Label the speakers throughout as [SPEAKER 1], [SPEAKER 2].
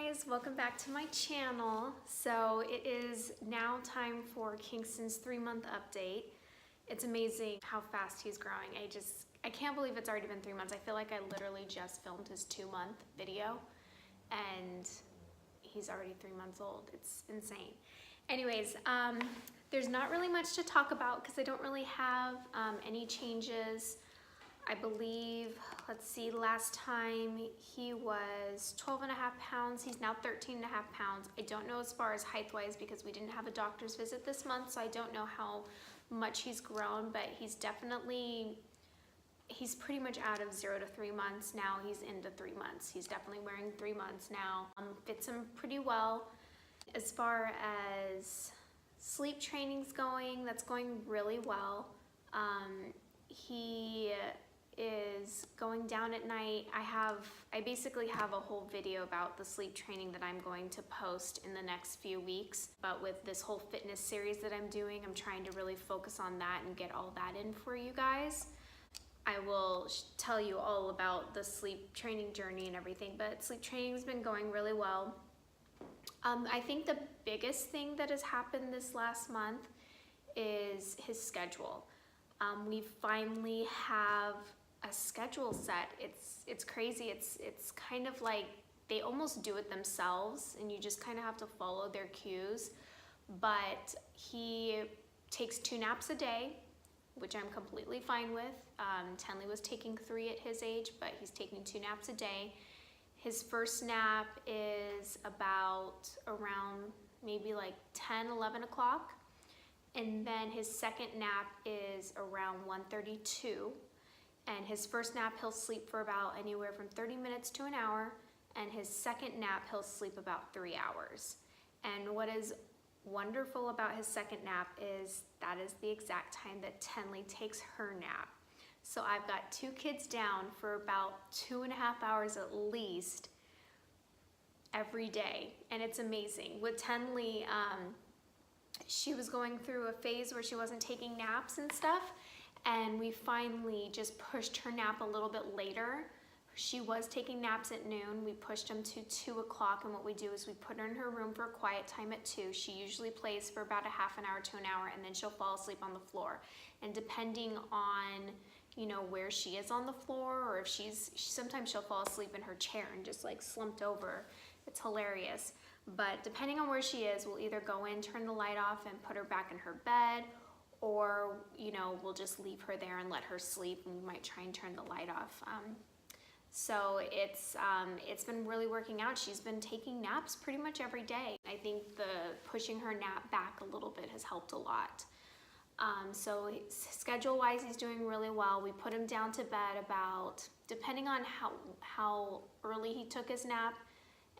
[SPEAKER 1] guys, welcome back to my channel. So it is now time for Kingston's 3-month update. It's amazing how fast he's growing. I can't believe it's already been 3 months. I feel like I literally just filmed his 2-month video and he's already 3 months old. It's insane. Anyways, there's not really much to talk about because I don't really have any changes. I believe, let's see, last time he was 12.5 pounds. He's now 13.5 pounds. I don't know as far as height-wise because we didn't have a doctor's visit this month, so I don't know how much he's grown, but he's pretty much out of 0 to 3 months now. He's into 3 months. He's definitely wearing 3 months now. Fits him pretty well. As far as sleep training's going, that's going really well. He is going down at night. I basically have a whole video about the sleep training that I'm going to post in the next few weeks. But with this whole fitness series that I'm doing, I'm trying to really focus on that and get all that in for you guys. I will tell you all about the sleep training journey and everything, but sleep training has been going really well. I think the biggest thing that has happened this last month is his schedule. We finally have a schedule set. It's crazy. It's kind of like they almost do it themselves and you just kind of have to follow their cues. But he takes 2 naps a day, which I'm completely fine with. Tenley was taking 3 at his age, but he's taking 2 naps a day. His first nap is around maybe like 10, 11 o'clock. And then his second nap is around 1:32. And his first nap, he'll sleep for about anywhere from 30 minutes to an hour. And his second nap, he'll sleep about 3 hours. And what is wonderful about his second nap is that is the exact time that Tenley takes her nap. So I've got 2 kids down for about 2.5 hours at least every day. And it's amazing. With Tenley, she was going through a phase where she wasn't taking naps and stuff. And we finally just pushed her nap a little bit later. She was taking naps at noon. We pushed them to 2 o'clock, and what we do is we put her in her room for a quiet time at 2. She usually plays for about a half an hour to an hour, and then she'll fall asleep on the floor. And depending on, you know, where she is on the floor, or if sometimes she'll fall asleep in her chair and just like slumped over. It's hilarious. But depending on where she is, we'll either go in, turn the light off, and put her back in her bed, or, you know, we'll just leave her there and let her sleep, and we might try and turn the light off. So it's been really working out. She's been taking naps pretty much every day. I think the pushing her nap back a little bit has helped a lot. So schedule-wise, he's doing really well. We put him down to bed about, depending on how early he took his nap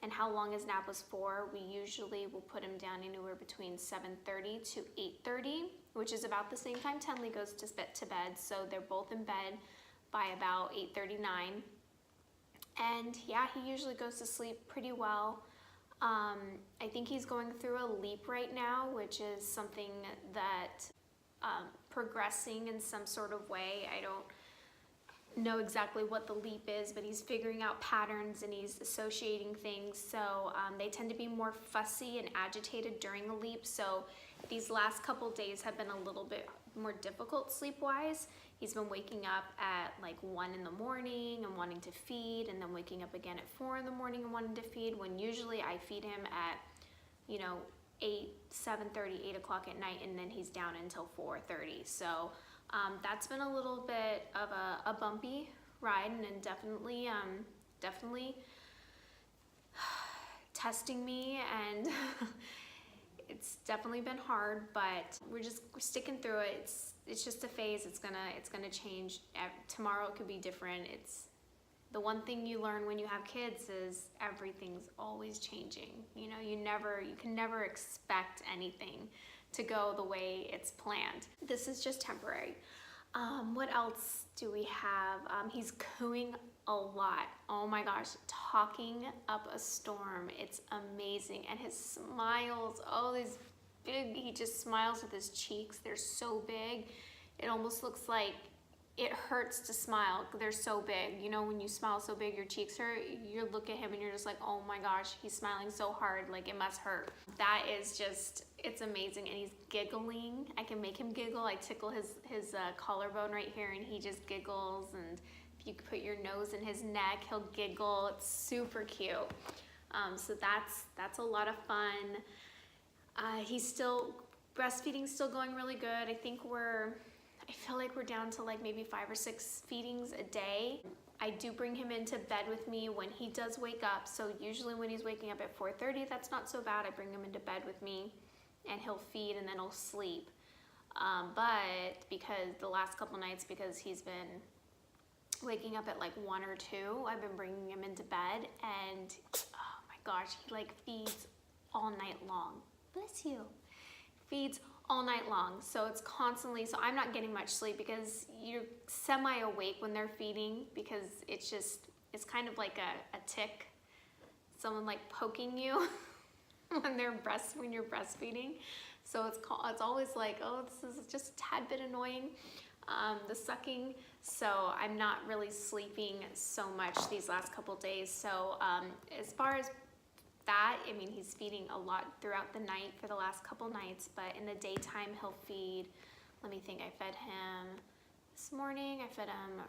[SPEAKER 1] and how long his nap was for, we usually will put him down anywhere between 7:30 to 8:30, which is about the same time Tenley goes to bed. So they're both in bed by about 8:39. And yeah, he usually goes to sleep pretty well. I think he's going through a leap right now, which is something that progressing in some sort of way. I don't know exactly what the leap is, but he's figuring out patterns and he's associating things. So they tend to be more fussy and agitated during a leap. So these last couple days have been a little bit more difficult sleep-wise. He's been waking up at like 1 in the morning and wanting to feed, and then waking up again at 4 in the morning and wanting to feed, when usually I feed him at, you know, 7:30, 8 o'clock at night, and then he's down until 4:30. So that's been a little bit of a bumpy ride, and definitely testing me, and it's definitely been hard, but we're sticking through it. It's just a phase. It's gonna change. Tomorrow it could be different. It's the one thing you learn when you have kids is everything's always changing. You know, you can never expect anything to go the way it's planned. This is just temporary. What else do we have? He's cooing a lot. Oh my gosh, talking up a storm. It's amazing. And his smiles, oh, these big, he just smiles with his cheeks. They're so big. It almost looks like it hurts to smile. They're so big. You know, when you smile so big, your cheeks hurt. You look at him and you're just like, oh my gosh, he's smiling so hard, like it must hurt. That is just, it's amazing. And he's giggling. I can make him giggle. I tickle his collarbone right here and he just giggles. And if you put your nose in his neck, he'll giggle. It's super cute. So that's a lot of fun. Breastfeeding's still going really good. I feel like we're down to like maybe 5 or 6 feedings a day. I do bring him into bed with me when he does wake up. So usually when he's waking up at 4:30, that's not so bad. I bring him into bed with me and he'll feed and then he'll sleep. But because the last couple nights, because he's been waking up at like 1 or 2, I've been bringing him into bed and oh my gosh, he like feeds all night long. Bless you. Feeds all night long. So it's constantly, so I'm not getting much sleep because you're semi-awake when they're feeding, because it's kind of like a tick, someone like poking you when you're breastfeeding. So it's always like, oh, this is just a tad bit annoying, the sucking. So I'm not really sleeping so much these last couple days. So as far as that, I mean, he's feeding a lot throughout the night for the last couple nights, but in the daytime he'll feed, let me think, I fed him this morning, I fed him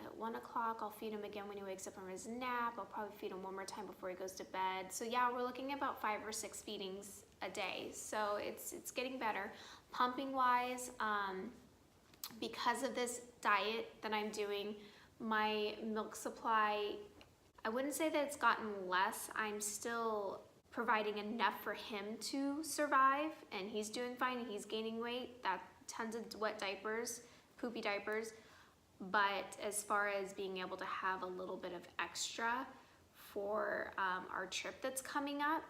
[SPEAKER 1] at 1 o'clock, I'll feed him again when he wakes up from his nap, I'll probably feed him one more time before he goes to bed. So yeah, we're looking at about 5 or 6 feedings a day, so it's getting better. Pumping wise, because of this diet that I'm doing, my milk supply, I wouldn't say that it's gotten less. I'm still providing enough for him to survive, and he's doing fine and he's gaining weight. Tons of wet diapers, poopy diapers. But as far as being able to have a little bit of extra for our trip that's coming up,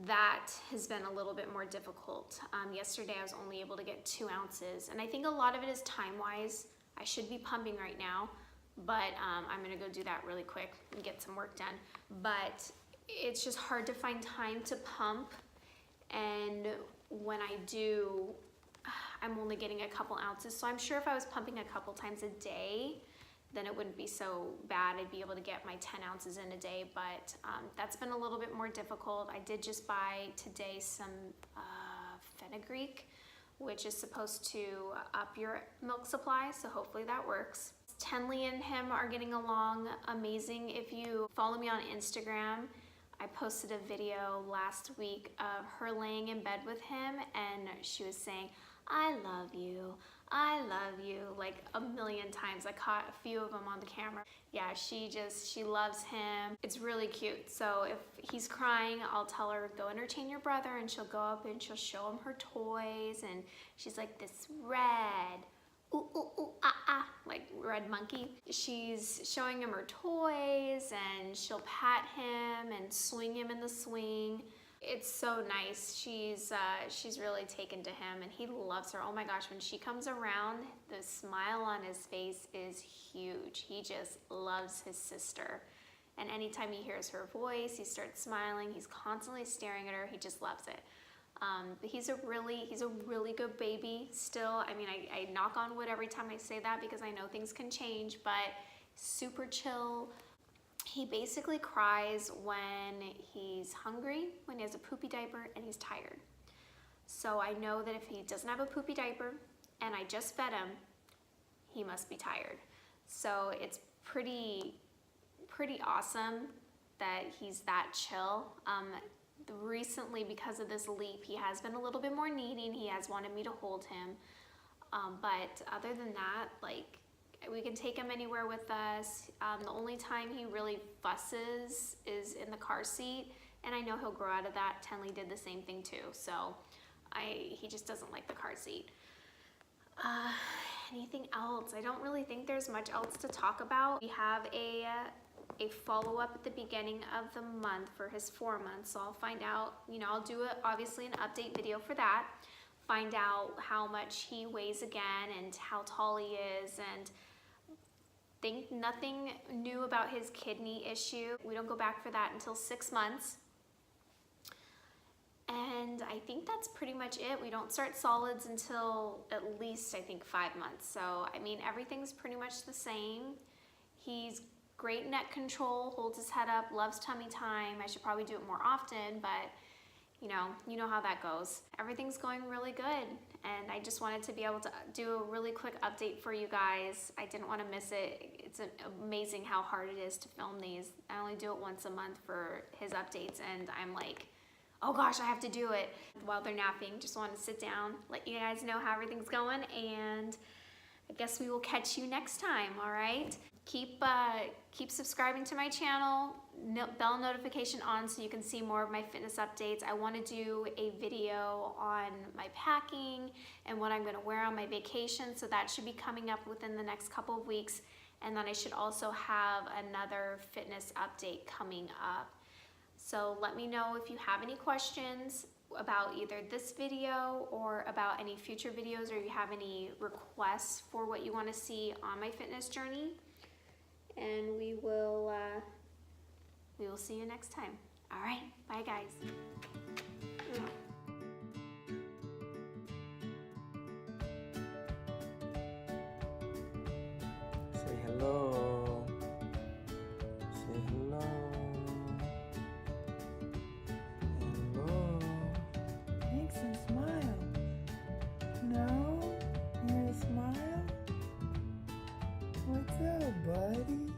[SPEAKER 1] that has been a little bit more difficult. Yesterday I was only able to get 2 ounces, and I think a lot of it is time-wise. I should be pumping right now, but I'm gonna go do that really quick and get some work done. But it's just hard to find time to pump, and when I do, I'm only getting a couple ounces. So I'm sure if I was pumping a couple times a day, then it wouldn't be so bad. I'd be able to get my 10 ounces in a day, but that's been a little bit more difficult. I did just buy today some fenugreek, which is supposed to up your milk supply, so hopefully that works. Tenley and him are getting along amazing. If you follow me on Instagram, I posted a video last week of her laying in bed with him, and she was saying, I love you, like a million times. I caught a few of them on the camera. Yeah, she loves him. It's really cute. So if he's crying, I'll tell her, go entertain your brother, and she'll go up and she'll show him her toys, and she's like, this red, ooh, ooh, ooh, ah, ah, like red monkey. She's showing him her toys, and she'll pat him and swing him in the swing. It's so nice. She's really taken to him, and he loves her. Oh my gosh, when she comes around, the smile on his face is huge. He just loves his sister. And anytime he hears her voice, he starts smiling. He's constantly staring at her. He just loves it. But he's a really good baby still. I mean, I knock on wood every time I say that because I know things can change, but super chill. He basically cries when he's hungry, when he has a poopy diaper, and he's tired. So I know that if he doesn't have a poopy diaper and I just fed him, he must be tired. So it's pretty awesome that he's that chill. Recently, because of this leap, he has been a little bit more needy. He has wanted me to hold him. But other than that, like, we can take him anywhere with us. The only time he really fusses is in the car seat, and I know he'll grow out of that. Tenley did the same thing too, so he just doesn't like the car seat. Anything else? I don't really think there's much else to talk about. We have a follow-up at the beginning of the month for his 4 months, so I'll find out, I'll do obviously an update video for that, find out how much he weighs again and how tall he is, and think nothing new about his kidney issue. We don't go back for that until 6 months. And I think that's pretty much it. We don't start solids until at least, I think, 5 months. So, I mean, everything's pretty much the same. He's great neck control, holds his head up, loves tummy time. I should probably do it more often, but you know how that goes. Everything's going really good, and I just wanted to be able to do a really quick update for you guys. I didn't want to miss it. It's amazing how hard it is to film these. I only do it once a month for his updates, and I'm like, oh gosh, I have to do it while they're napping. Just wanted to sit down, let you guys know how everything's going, and I guess we will catch you next time, all right? Keep subscribing to my channel, bell notification on so you can see more of my fitness updates. I want to do a video on my packing and what I'm going to wear on my vacation, so that should be coming up within the next couple of weeks. And then I should also have another fitness update coming up. So let me know if you have any questions about either this video or about any future videos, or you have any requests for what you want to see on my fitness journey. And we will see you next time. All right, bye guys.
[SPEAKER 2] Say hello. Say hello. Hello. Kingston, smile. No? You gonna smile? What's up, buddy?